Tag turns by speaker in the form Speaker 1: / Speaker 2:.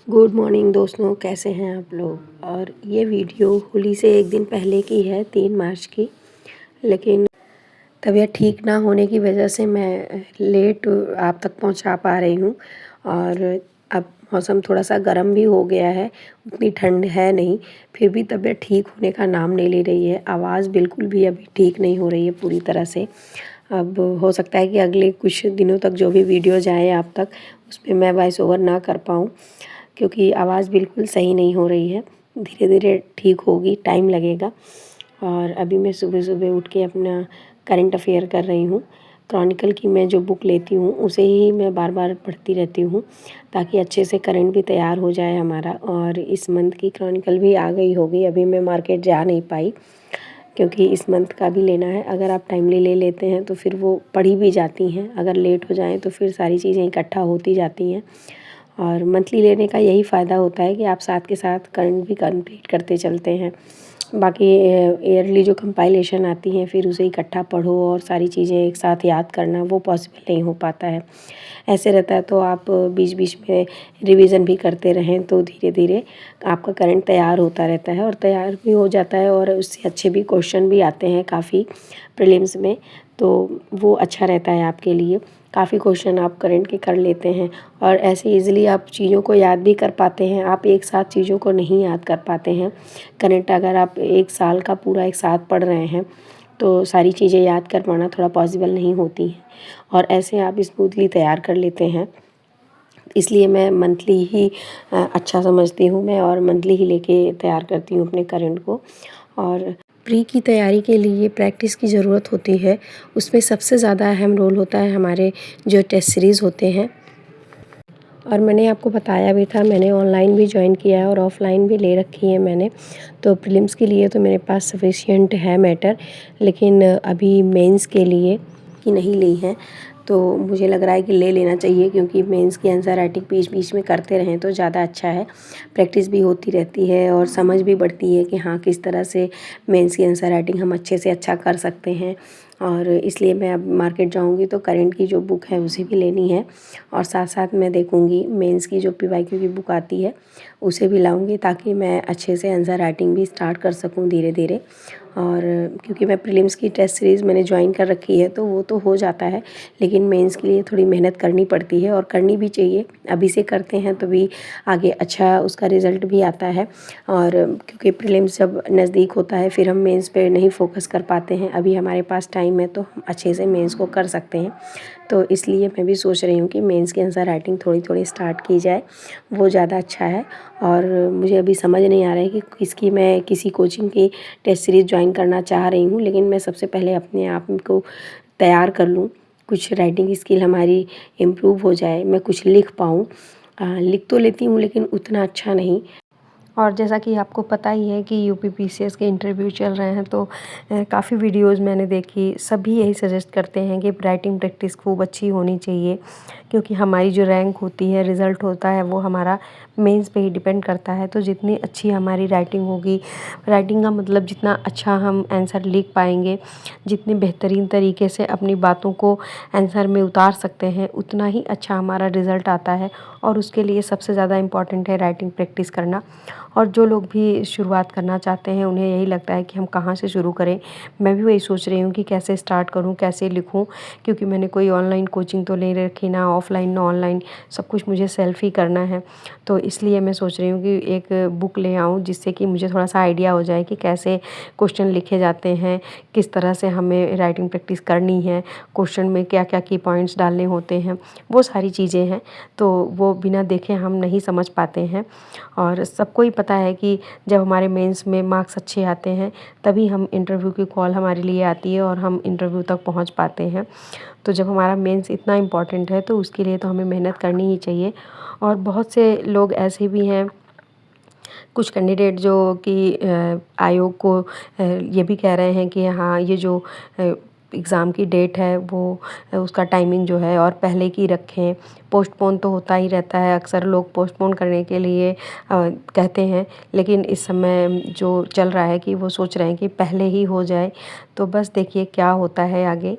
Speaker 1: Good morning दोस्तों, कैसे हैं आप लोग। और ये वीडियो होली से एक दिन पहले की है, 3 मार्च की। लेकिन तबीयत ठीक ना होने की वजह से मैं लेट आप तक पहुंचा पा रही हूं। और अब मौसम थोड़ा सा गर्म भी हो गया है, उतनी ठंड है नहीं, फिर भी तबीयत ठीक होने का नाम नहीं ले रही है। आवाज़ बिल्कुल भी अभी ठीक नहीं हो रही है पूरी तरह से। अब हो सकता है कि अगले कुछ दिनों तक जो भी वीडियो जाए आप तक, उस पर मैं वॉइस ओवर ना कर पाऊँ, क्योंकि आवाज़ बिल्कुल सही नहीं हो रही है। धीरे धीरे ठीक होगी, टाइम लगेगा। और अभी मैं सुबह सुबह उठ के अपना करंट अफेयर कर रही हूँ। क्रॉनिकल की मैं जो बुक लेती हूँ उसे ही मैं बार बार पढ़ती रहती हूँ, ताकि अच्छे से करंट भी तैयार हो जाए हमारा। और इस मंथ की क्रॉनिकल भी आ गई होगी, अभी मैं मार्केट जा नहीं पाई क्योंकि इस मंथ का भी लेना है। अगर आप टाइमली ले लेते हैं तो फिर वो पढ़ी भी जाती हैं, अगर लेट हो जाएँ तो फिर सारी चीज़ें इकट्ठा होती जाती हैं। और मंथली लेने का यही फ़ायदा होता है कि आप साथ के साथ करंट भी कंप्लीट करते चलते हैं। बाकी ईयरली जो कंपाइलेशन आती हैं फिर उसे इकट्ठा पढ़ो और सारी चीज़ें एक साथ याद करना वो पॉसिबल नहीं हो पाता है। ऐसे रहता है तो आप बीच बीच में रिवीजन भी करते रहें तो धीरे धीरे आपका करंट तैयार होता रहता है और तैयार भी हो जाता है। और उससे अच्छे भी क्वेश्चन भी आते हैं काफ़ी प्रीलिम्स में, तो वो अच्छा रहता है आपके लिए। काफ़ी क्वेश्चन आप करंट के कर लेते हैं और ऐसे इजीली आप चीज़ों को याद भी कर पाते हैं। आप एक साथ चीज़ों को नहीं याद कर पाते हैं। करंट अगर आप एक साल का पूरा एक साथ पढ़ रहे हैं तो सारी चीज़ें याद कर पाना थोड़ा पॉसिबल नहीं होती हैं, और ऐसे आप स्मूथली तैयार कर लेते हैं। इसलिए मैं मंथली ही अच्छा समझती हूँ मैं, और मंथली ही लेके तैयार करती हूँ अपने करंट को। और प्री की तैयारी के लिए प्रैक्टिस की ज़रूरत होती है। उसमें सबसे ज़्यादा अहम रोल होता है हमारे जो टेस्ट सीरीज़ होते हैं। और मैंने आपको बताया भी था, मैंने ऑनलाइन भी ज्वाइन किया है और ऑफ़लाइन भी ले रखी है मैंने। तो प्रीलिम्स के लिए तो मेरे पास सफिशिएंट है मैटर, लेकिन अभी मेंस के लिए की नहीं ली है। तो मुझे लग रहा है कि ले लेना चाहिए, क्योंकि मेंस की आंसर राइटिंग बीच बीच में करते रहें तो ज़्यादा अच्छा है। प्रैक्टिस भी होती रहती है और समझ भी बढ़ती है कि हाँ, किस तरह से मेंस की आंसर राइटिंग हम अच्छे से अच्छा कर सकते हैं। और इसलिए मैं अब मार्केट जाऊंगी तो करंट की जो बुक है उसे भी लेनी है, और साथ साथ मैं देखूंगी मेंस की जो पीवाईक्यू की बुक आती है उसे भी लाऊंगी, ताकि मैं अच्छे से आंसर राइटिंग भी स्टार्ट कर सकूं धीरे धीरे। और क्योंकि मैं प्रीलिम्स की टेस्ट सीरीज़ मैंने ज्वाइन कर रखी है तो वो तो हो जाता है, लेकिन मेंस के लिए थोड़ी मेहनत करनी पड़ती है और करनी भी चाहिए। अभी से करते हैं तो भी आगे अच्छा उसका रिज़ल्ट भी आता है। और क्योंकि प्रीलिम्स जब नज़दीक होता है फिर हम मेंस पे नहीं फोकस कर पाते हैं। अभी हमारे पास टाइम है तो हम अच्छे से मेंस को कर सकते हैं। तो इसलिए मैं भी सोच रही हूँ कि मेंस की आंसर राइटिंग थोड़ी थोड़ी स्टार्ट की जाए, वो ज़्यादा अच्छा है। और मुझे अभी समझ नहीं आ रहा है कि मैं किसी कोचिंग की टेस्ट सीरीज़ ज्वाइन करना चाह रही हूँ, लेकिन मैं सबसे पहले अपने आप को तैयार कर लूँ, कुछ राइटिंग स्किल हमारी इम्प्रूव हो जाए, मैं कुछ लिख पाऊँ। लिख तो लेती हूँ लेकिन उतना अच्छा नहीं। और जैसा कि आपको पता ही है कि यूपीपीसीएस के इंटरव्यू चल रहे हैं, तो काफ़ी वीडियोस मैंने देखी, सभी यही सजेस्ट करते हैं कि राइटिंग प्रैक्टिस खूब अच्छी होनी चाहिए, क्योंकि हमारी जो रैंक होती है, रिज़ल्ट होता है, वो हमारा मेंस पे ही डिपेंड करता है। तो जितनी अच्छी हमारी राइटिंग होगी, राइटिंग का मतलब जितना अच्छा हम आंसर लिख पाएंगे, जितनी बेहतरीन तरीके से अपनी बातों को आंसर में उतार सकते हैं, उतना ही अच्छा हमारा रिज़ल्ट आता है। और उसके लिए सबसे ज़्यादा इम्पॉर्टेंट है राइटिंग प्रैक्टिस करना। और जो लोग भी शुरुआत करना चाहते हैं उन्हें यही लगता है कि हम कहाँ से शुरू करें। मैं भी वही सोच रही हूँ कि कैसे स्टार्ट करूँ, कैसे लिखूँ, क्योंकि मैंने कोई ऑनलाइन कोचिंग तो ले रखी, ना ऑफ़लाइन ना ऑनलाइन, सब कुछ मुझे सेल्फ ही करना है। तो इसलिए मैं सोच रही हूँ कि एक बुक ले आऊँ जिससे कि मुझे थोड़ा सा आइडिया हो जाए कि कैसे क्वेश्चन लिखे जाते हैं, किस तरह से हमें राइटिंग प्रैक्टिस करनी है, क्वेश्चन में क्या क्या की पॉइंट्स डालने होते हैं, वो सारी चीज़ें हैं। तो वो बिना देखे हम नहीं समझ पाते हैं। और सबको ही पता है कि जब हमारे मेंस में मार्क्स अच्छे आते हैं तभी हम इंटरव्यू की कॉल हमारे लिए आती है और हम इंटरव्यू तक पहुंच पाते हैं। तो जब हमारा मेंस इतना इम्पॉर्टेंट है तो उसके लिए तो हमें मेहनत करनी ही चाहिए। और बहुत से लोग ऐसे भी हैं, कुछ कैंडिडेट जो कि आयोग को ये भी कह रहे हैं कि हाँ, ये जो एग्ज़ाम की डेट है वो उसका टाइमिंग जो है और पहले की रखें। पोस्टपोन तो होता ही रहता है, अक्सर लोग पोस्टपोन करने के लिए कहते हैं, लेकिन इस समय जो चल रहा है कि वो सोच रहे हैं कि पहले ही हो जाए। तो बस देखिए क्या होता है आगे।